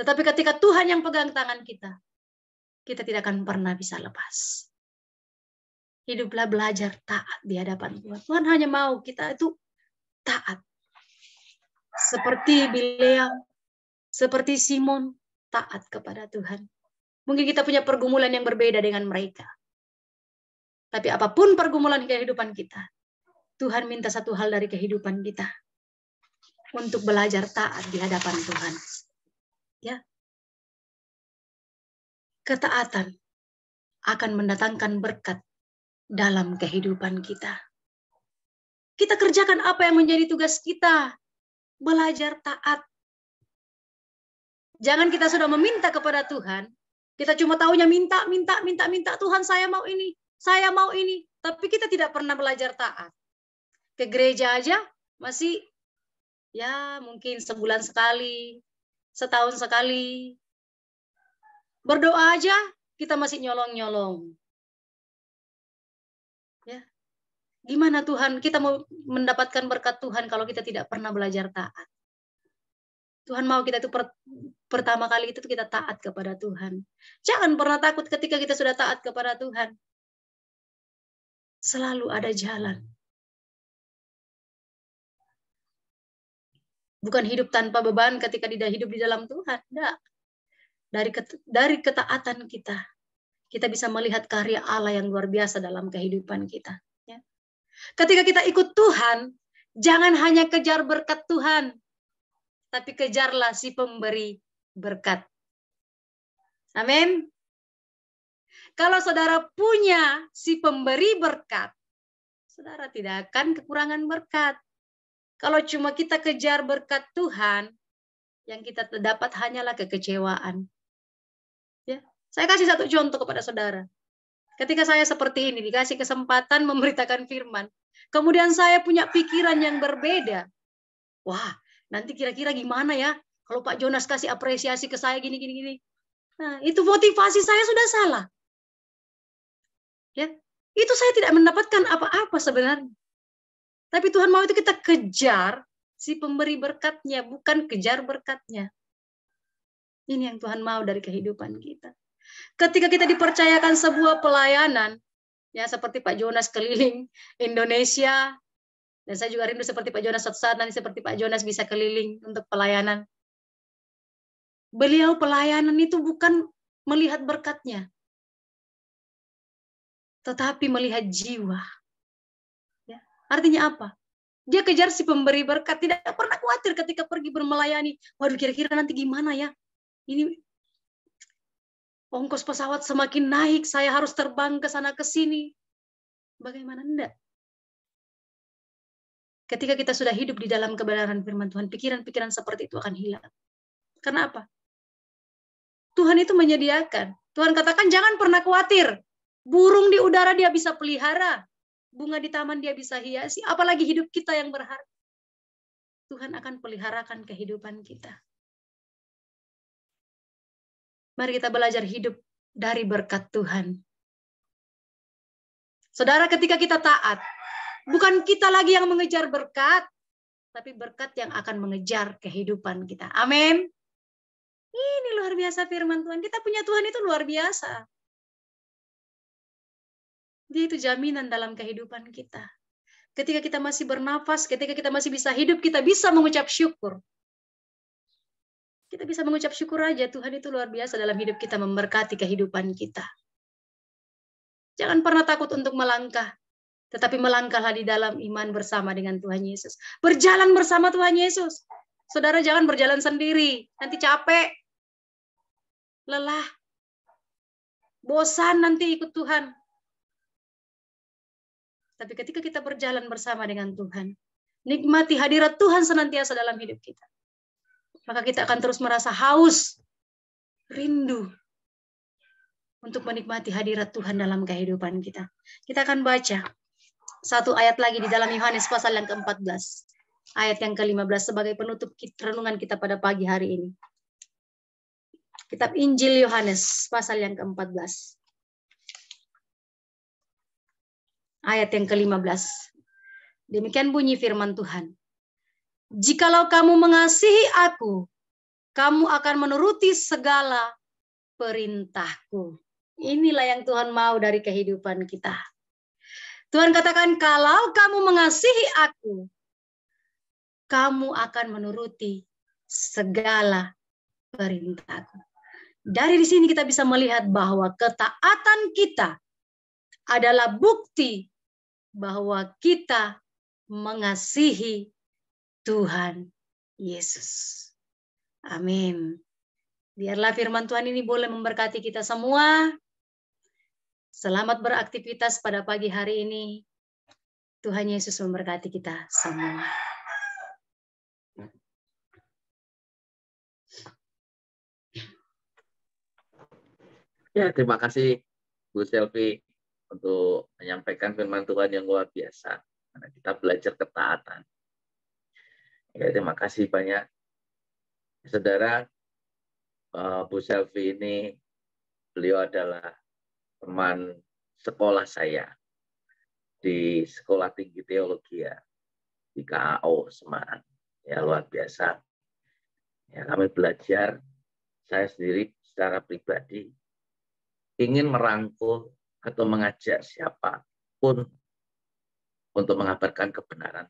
Tetapi ketika Tuhan yang pegang tangan kita, kita tidak akan pernah bisa lepas. Hiduplah belajar taat di hadapan Tuhan. Tuhan hanya mau kita itu taat. Seperti Bileam, seperti Simon, taat kepada Tuhan. Mungkin kita punya pergumulan yang berbeda dengan mereka. Tapi apapun pergumulan kehidupan kita, Tuhan minta satu hal dari kehidupan kita. Untuk belajar taat di hadapan Tuhan. Ya. Ketaatan akan mendatangkan berkat dalam kehidupan kita. Kita kerjakan apa yang menjadi tugas kita. Belajar taat. Jangan kita sudah meminta kepada Tuhan, kita cuma taunya minta. Tuhan, saya mau ini, saya mau ini. Tapi kita tidak pernah belajar taat. Ke gereja aja masih ya mungkin sebulan sekali, setahun sekali. Berdoa aja kita masih nyolong-nyolong. Ya. Gimana Tuhan kita mau mendapatkan berkat Tuhan kalau kita tidak pernah belajar taat? Tuhan mau kita itu pertama kali itu kita taat kepada Tuhan. Jangan pernah takut ketika kita sudah taat kepada Tuhan. Selalu ada jalan. Bukan hidup tanpa beban ketika tidak hidup di dalam Tuhan. Tidak. Dari ketaatan kita, kita bisa melihat karya Allah yang luar biasa dalam kehidupan kita. Ya. Ketika kita ikut Tuhan, jangan hanya kejar berkat Tuhan, tapi kejarlah si pemberi berkat. Amin. Kalau saudara punya si pemberi berkat, saudara tidak akan kekurangan berkat. Kalau cuma kita kejar berkat Tuhan, yang kita dapat hanyalah kekecewaan. Ya, saya kasih satu contoh kepada saudara. Ketika saya seperti ini, dikasih kesempatan memberitakan firman, kemudian saya punya pikiran yang berbeda. Wah, nanti kira-kira gimana ya kalau Pak Jonas kasih apresiasi ke saya gini. Nah, itu motivasi saya sudah salah. Ya, itu saya tidak mendapatkan apa-apa sebenarnya. Tapi Tuhan mau itu kita kejar si pemberi berkatnya, bukan kejar berkatnya. Ini yang Tuhan mau dari kehidupan kita. Ketika kita dipercayakan sebuah pelayanan, ya seperti Pak Jonas keliling Indonesia, dan saya juga rindu seperti Pak Jonas suatu saat nanti seperti Pak Jonas bisa keliling untuk pelayanan. Beliau pelayanan itu bukan melihat berkatnya, tetapi melihat jiwa. Ya, artinya apa? Dia kejar si pemberi berkat, tidak pernah khawatir ketika pergi bermelayani. Waduh, kira-kira nanti gimana ya? Ini ongkos pesawat semakin naik, saya harus terbang ke sana ke sini. Bagaimana enggak? Ketika kita sudah hidup di dalam kebenaran firman Tuhan, pikiran-pikiran seperti itu akan hilang. Karena apa? Tuhan itu menyediakan. Tuhan katakan jangan pernah khawatir. Burung di udara dia bisa pelihara. Bunga di taman dia bisa hiasi. Apalagi hidup kita yang berharga. Tuhan akan peliharakan kehidupan kita. Mari kita belajar hidup dari berkat Tuhan. Saudara, ketika kita taat, bukan kita lagi yang mengejar berkat, tapi berkat yang akan mengejar kehidupan kita. Amin. Ini luar biasa firman Tuhan. Kita punya Tuhan itu luar biasa. Dia itu jaminan dalam kehidupan kita. Ketika kita masih bernafas, ketika kita masih bisa hidup, kita bisa mengucap syukur. Kita bisa mengucap syukur aja, Tuhan itu luar biasa dalam hidup kita, memberkati kehidupan kita. Jangan pernah takut untuk melangkah, tetapi melangkahlah di dalam iman bersama dengan Tuhan Yesus. Berjalan bersama Tuhan Yesus. Saudara jangan berjalan sendiri, nanti capek, lelah, bosan nanti ikut Tuhan. Tapi ketika kita berjalan bersama dengan Tuhan, nikmati hadirat Tuhan senantiasa dalam hidup kita. Maka kita akan terus merasa haus, rindu untuk menikmati hadirat Tuhan dalam kehidupan kita. Kita akan baca satu ayat lagi di dalam Yohanes pasal yang ke-14. Ayat yang ke-15 sebagai penutup renungan kita pada pagi hari ini. Kitab Injil Yohanes pasal yang ke-14. Ayat yang ke-15. Demikian bunyi firman Tuhan. Jikalau kamu mengasihi aku, kamu akan menuruti segala perintahku. Inilah yang Tuhan mau dari kehidupan kita. Tuhan katakan, kalau kamu mengasihi aku, kamu akan menuruti segala perintahku. Dari di sini kita bisa melihat bahwa ketaatan kita adalah bukti bahwa kita mengasihi Tuhan Yesus. Amin. Biarlah firman Tuhan ini boleh memberkati kita semua. Selamat beraktivitas pada pagi hari ini. Tuhan Yesus memberkati kita semua. Ya, terima kasih Bu Selvi untuk menyampaikan firman Tuhan yang luar biasa. Karena kita belajar ketaatan. Ya, terima kasih banyak. Saudara, Bu Selvi ini, beliau adalah teman sekolah saya di Sekolah Tinggi Teologi ya, di KAO Semarang. Ya, luar biasa. Ya, kami belajar, saya sendiri secara pribadi ingin merangkul atau mengajak siapapun untuk mengabarkan kebenaran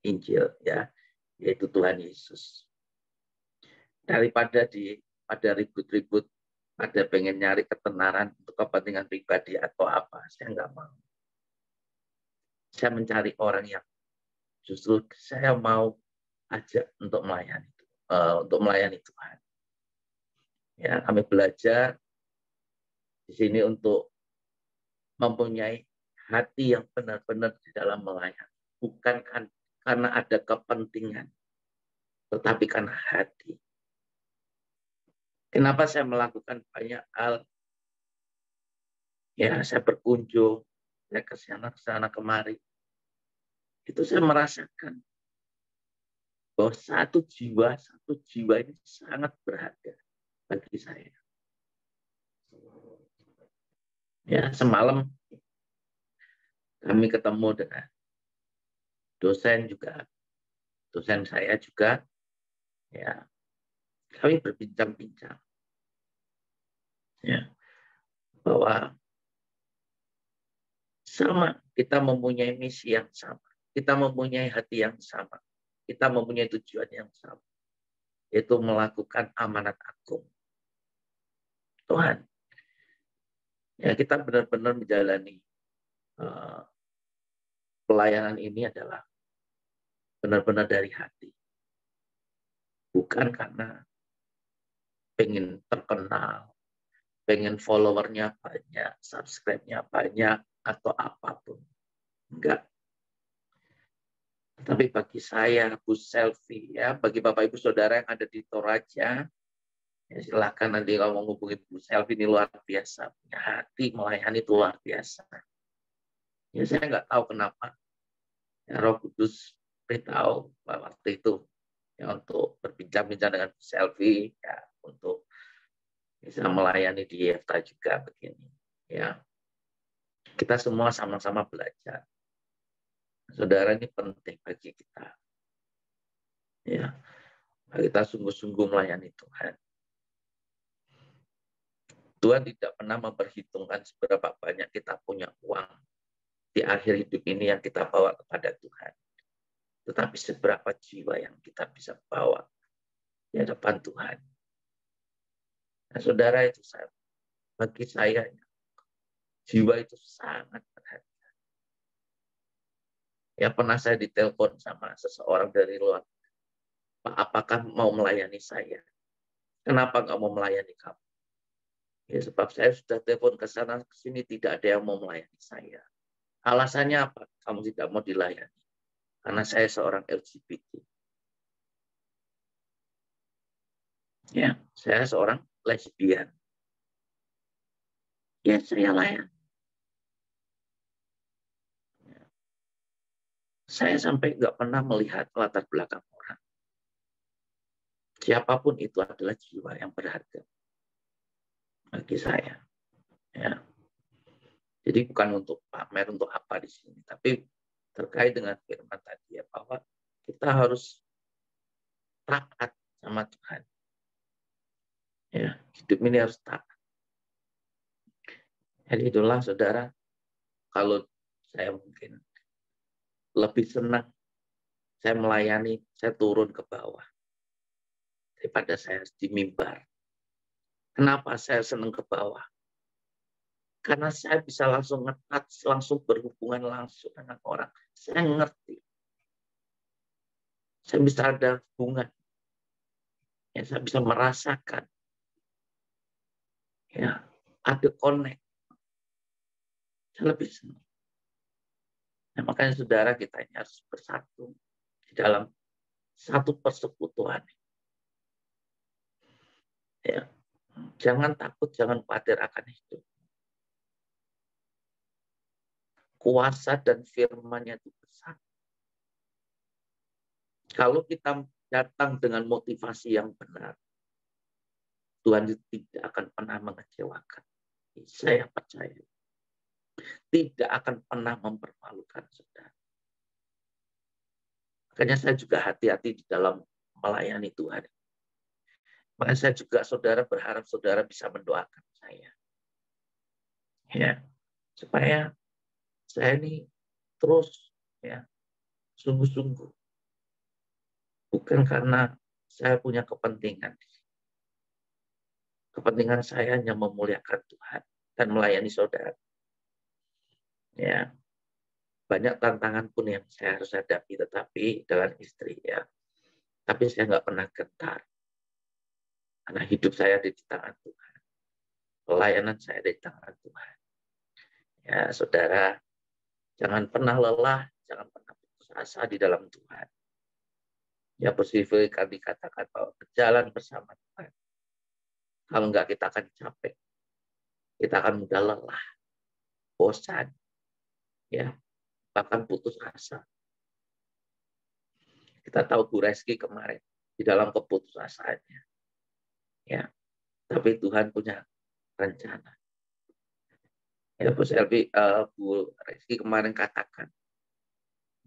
Injil, ya, yaitu Tuhan Yesus. Daripada pada ribut-ribut, ada pengen nyari ketenaran untuk kepentingan pribadi atau apa, saya nggak mau. Saya mencari orang yang justru saya mau ajak untuk melayani Tuhan. Ya, kami belajar di sini untuk mempunyai hati yang benar-benar di dalam melayani, bukan karena ada kepentingan, tetapi karena hati. Kenapa saya melakukan banyak hal? Ya, saya berkunjung, saya ke sana kemari. Itu saya merasakan bahwa satu jiwa ini sangat berharga bagi saya. Ya, semalam kami ketemu dengan dosen saya juga, ya, kami berbincang-bincang, ya, bahwa sama, kita mempunyai misi yang sama, kita mempunyai hati yang sama, kita mempunyai tujuan yang sama, yaitu melakukan amanat agung Tuhan. Ya, kita benar-benar menjalani pelayanan ini adalah benar-benar dari hati. Bukan karena pengen terkenal, pengen followernya banyak, subscribe-nya banyak, atau apapun. Enggak. Tapi bagi saya, Bu Selvi, ya, bagi Bapak Ibu Saudara yang ada di Toraja, ya, silakan nanti kalau mau menghubungi Bu Selvi, ini luar biasa. Punya hati melayani itu luar biasa. Ya, saya nggak tahu kenapa. Ya, Roh Kudus beritahu waktu itu ya, untuk berbincang-bincang dengan Bu Selvi, ya, untuk bisa melayani di EFTA juga begini. Ya, kita semua sama-sama belajar. Saudara, ini penting bagi kita. Ya, kita sungguh-sungguh melayani Tuhan. Tuhan tidak pernah memperhitungkan seberapa banyak kita punya uang di akhir hidup ini yang kita bawa kepada Tuhan. Tetapi seberapa jiwa yang kita bisa bawa di hadapan Tuhan. Nah, saudara, itu bagi saya, jiwa itu sangat berharga. Ya, pernah saya ditelepon sama seseorang dari luar. Pak, apakah mau melayani saya? Kenapa nggak mau melayani kamu? Ya, sebab saya sudah telepon ke sana ke sini tidak ada yang mau melayani saya. Alasannya apa? Kamu tidak mau dilayani. Karena saya seorang LGBT. Ya, saya seorang lesbian. Ya, saya layani. Saya sampai nggak pernah melihat latar belakang orang. Siapapun itu adalah jiwa yang berharga bagi saya. Ya. Jadi bukan untuk pamer, untuk apa di sini, tapi terkait dengan firman tadi ya, bahwa kita harus taat sama Tuhan. Ya, hidup ini harus taat. Jadi itulah saudara, kalau saya mungkin lebih senang saya melayani, saya turun ke bawah daripada saya di mimbar. Kenapa saya senang ke bawah? Karena saya bisa langsung ngetat, langsung berhubungan langsung dengan orang. Saya ngerti. Saya bisa ada hubungan. Ya, saya bisa merasakan. Ya, ada connect. Saya lebih senang. Nah, makanya saudara kita ini harus bersatu di dalam satu persekutuan. Ya, jangan takut, jangan khawatir akan hidup. Kuasa dan firman-Nya itu besar. Kalau kita datang dengan motivasi yang benar, Tuhan tidak akan pernah mengecewakan. Saya percaya. Tidak akan pernah mempermalukan saudara. Makanya saya juga hati-hati di dalam melayani Tuhan. Makanya saya juga saudara berharap saudara bisa mendoakan saya. Ya, supaya saya ini terus ya sungguh-sungguh. Bukan karena saya punya kepentingan. Kepentingan saya hanya memuliakan Tuhan dan melayani saudara. Ya, banyak tantangan pun yang saya harus hadapi, tetapi dengan istri ya. Tapi saya nggak pernah gentar. Karena hidup saya ada di tangan Tuhan. Pelayanan saya ada di tangan Tuhan. Ya, saudara, jangan pernah lelah, jangan pernah putus asa di dalam Tuhan. Ya, positif kami katakan bahwa berjalan bersama Tuhan. Kalau enggak kita akan capek. Kita akan mudah lelah, bosan, ya, bahkan putus asa. Kita tahu Bu Reski kemarin di dalam keputusasaannya. Ya, tapi Tuhan punya rencana. Ya, Bu Reski kemarin katakan,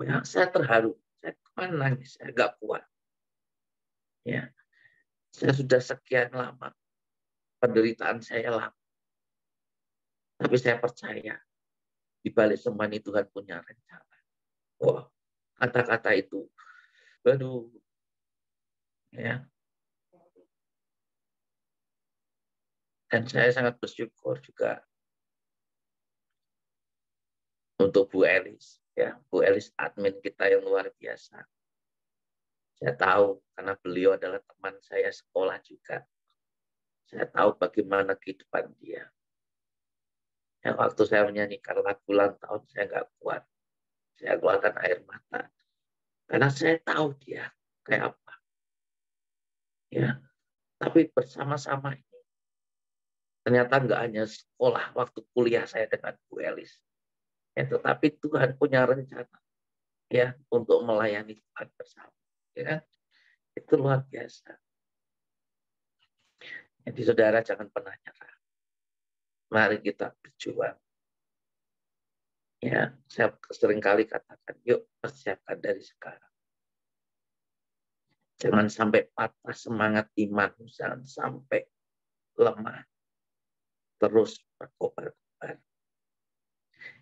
ya, saya terharu, saya kemarin nangis, saya nggak kuat. Ya, saya sudah sekian lama penderitaan saya lama. Tapi saya percaya di balik semua ini Tuhan punya rencana. Wah, kata-kata itu, aduh, ya. Dan saya sangat bersyukur juga untuk Bu Elis, ya, Bu Elis admin kita yang luar biasa. Saya tahu karena beliau adalah teman saya sekolah juga. Saya tahu bagaimana kehidupan dia. Ya, waktu saya menyanyikan lagu ulang tahun saya nggak kuat. Saya keluarkan air mata. Karena saya tahu dia kayak apa. Ya, tapi bersama-sama ini ternyata nggak hanya sekolah waktu kuliah saya dengan Bu Elis. Ya, tetapi Tuhan punya rencana ya untuk melayani Tuhan bersama. Ya, itu luar biasa. Jadi saudara jangan pernah nyerah. Mari kita berjuang. Ya, saya sering kali katakan, yuk persiapkan dari sekarang. Jangan sampai patah semangat iman, jangan sampai lemah. Terus berkobar-kobar.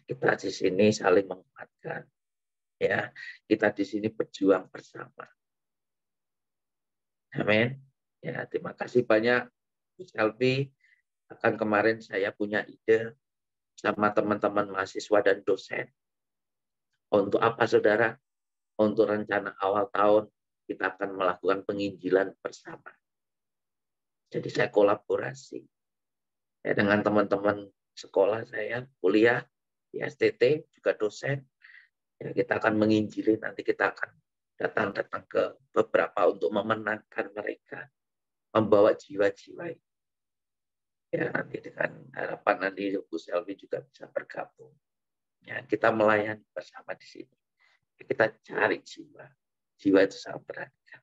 Kita di sini saling menguatkan. Ya, kita di sini berjuang bersama. Amin. Ya, terima kasih banyak Bu Selvi. Akan kemarin saya punya ide sama teman-teman mahasiswa dan dosen. Untuk apa, saudara? Untuk rencana awal tahun kita akan melakukan penginjilan bersama. Jadi saya kolaborasi ya, dengan teman-teman sekolah saya, kuliah di STT, juga dosen. Ya, kita akan menginjili, nanti kita akan datang ke beberapa untuk memenangkan mereka, membawa jiwa-jiwa. Ya, nanti dengan harapan nanti Bu Selvi juga bisa bergabung. Ya, kita melayani bersama di sini. Kita cari jiwa. Jiwa itu sangat berharga.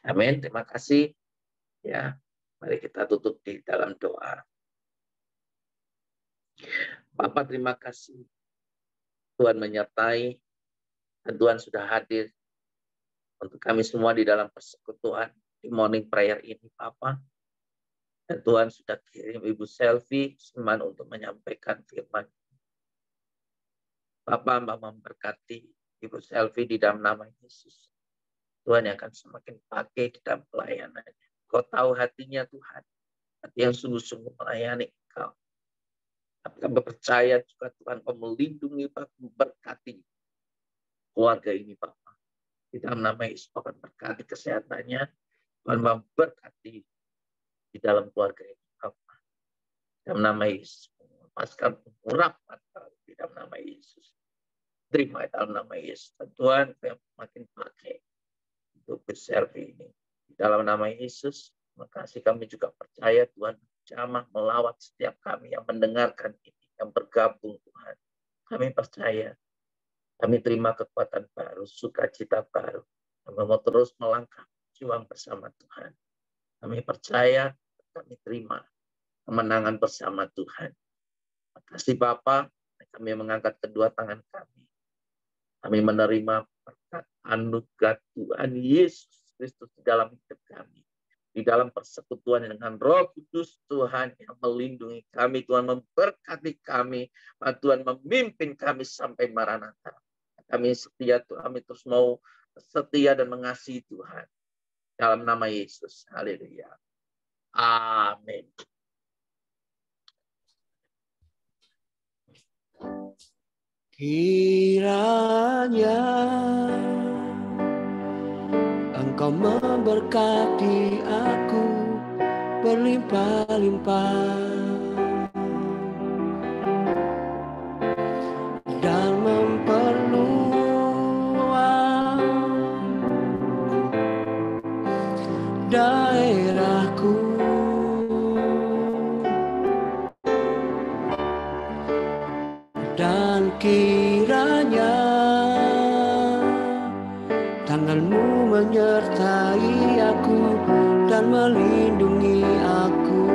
Amin. Terima kasih. Ya, mari kita tutup di dalam doa. Bapak, terima kasih. Tuhan menyertai dan Tuhan sudah hadir untuk kami semua di dalam persekutuan di morning prayer ini, Bapak. Dan Tuhan sudah kirim Ibu Selvi Siman untuk menyampaikan firman. Bapak, Mbak memberkati Ibu Selvi di dalam nama Yesus. Tuhan yang akan semakin pakai di dalam pelayanannya. Kau tahu hatinya Tuhan, hati yang sungguh-sungguh melayani Engkau. Tapi kami percaya juga Tuhan kau melindungi, Bapak, memberkati keluarga ini, Bapak. Di dalam nama Yesus, akan berkati kesehatannya. Tuhan memberkati di dalam keluarga ini, Bapak. Di dalam nama Yesus, melepaskan pengurapan di dalam nama Yesus. Terima di dalam nama Yesus. Tuhan yang makin pakai untuk Selvi ini. Di dalam nama Yesus, terima kasih, kami juga percaya Tuhan jamah melawat setiap kami yang mendengarkan ini, yang bergabung Tuhan. Kami percaya, kami terima kekuatan baru, sukacita baru. Kami mau terus melangkah, juang bersama Tuhan. Kami percaya, kami terima kemenangan bersama Tuhan. Terima kasih Bapa, kami mengangkat kedua tangan kami. Kami menerima berkat anugerah Tuhan Yesus Kristus di dalam hidup kami. Di dalam persekutuan dengan Roh Kudus Tuhan yang melindungi kami, Tuhan memberkati kami, Tuhan memimpin kami sampai Maranatha. Kami setia, kami terus mau setia dan mengasihi Tuhan. Dalam nama Yesus. Haleluya. Amin. Kiranya Engkau memberkati aku berlimpah-limpah dan memperluas daerahku, dan kiranya tangan-Mu menyertai aku dan melindungi aku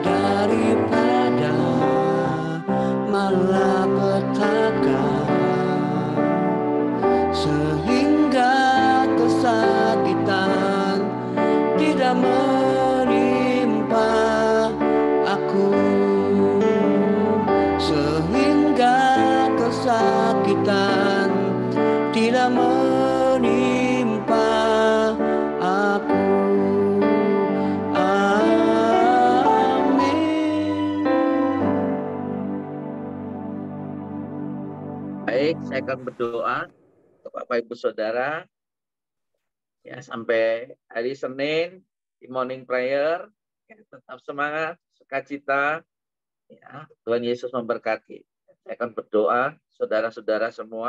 daripada malapetaka, sehingga kesakitan tidak menimpa aku, sehingga kesakitan tidak menimpa aku. Amin. Baik, saya akan berdoa untuk Bapak Ibu Saudara. Ya, sampai hari Senin di morning prayer, ya, tetap semangat, sukacita. Ya, Tuhan Yesus memberkati. Saya akan berdoa, saudara-saudara semua.